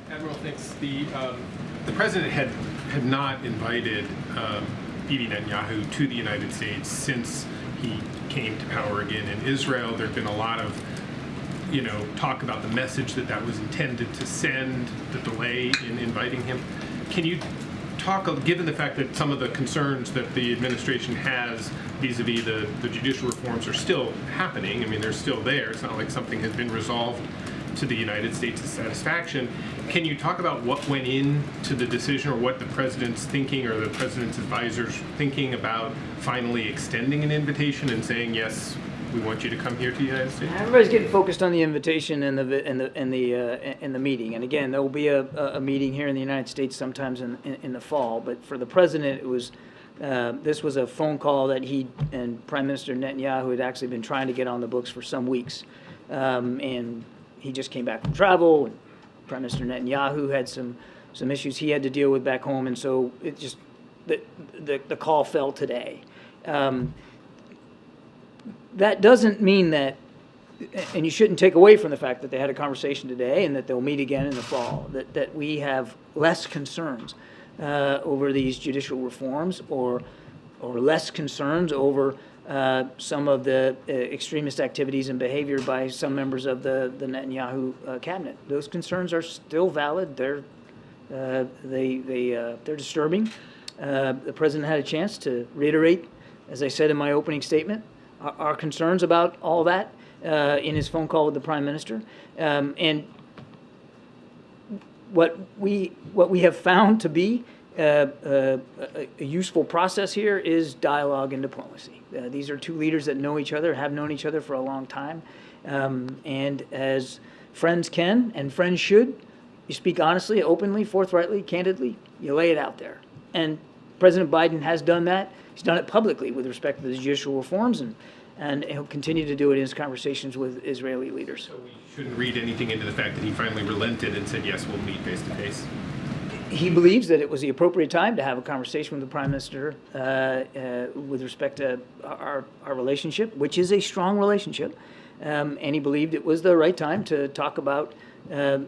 Admiral, thanks. The president had not invited Bibi Netanyahu to the United States since he came to power again in Israel. There'd been a lot of talk about the message that was intended to send, the delay in inviting him. Can you talk, given the fact that some of the concerns that the administration has vis-a-vis the judicial reforms are still happening, I mean, they're still there, it's not like something has been resolved to the United States' satisfaction. Can you talk about what went into the decision, or what the president's thinking, or the president's advisors thinking about finally extending an invitation and saying, yes, we want you to come here to the United States? Everybody's getting focused on the invitation and the meeting. And again, there will be a meeting here in the United States sometimes in the fall. But for the president, it was this was a phone call that he and Prime Minister Netanyahu had actually been trying to get on the books for some weeks, and he just came back from travel. And Prime Minister Netanyahu had some issues he had to deal with back home, and so it just the call fell today. That doesn't mean that, and you shouldn't take away from the fact that they had a conversation today and that they'll meet again in the fall, that we have less concerns over these judicial reforms, or less concerns over some of the extremist activities and behavior by some members of the Netanyahu cabinet. Those concerns are still valid. They're disturbing. The president had a chance to reiterate, as I said in my opening statement, our concerns about all that in his phone call with the Prime Minister. And what we have found to be a useful process here is dialogue and diplomacy. These are two leaders that know each other, have known each other for a long time. And as friends can and friends should, you speak honestly, openly, forthrightly, candidly, you lay it out there. And President Biden has done that. He's done it publicly with respect to the judicial reforms, and he'll continue to do it in his conversations with Israeli leaders. So we shouldn't read anything into the fact that he finally relented and said, yes, we'll meet face to face. He believes that it was the appropriate time to have a conversation with the Prime Minister with respect to our relationship, which is a strong relationship. And he believed it was the right time to talk about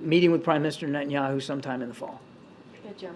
meeting with Prime Minister Netanyahu sometime in the fall. Good, Jim.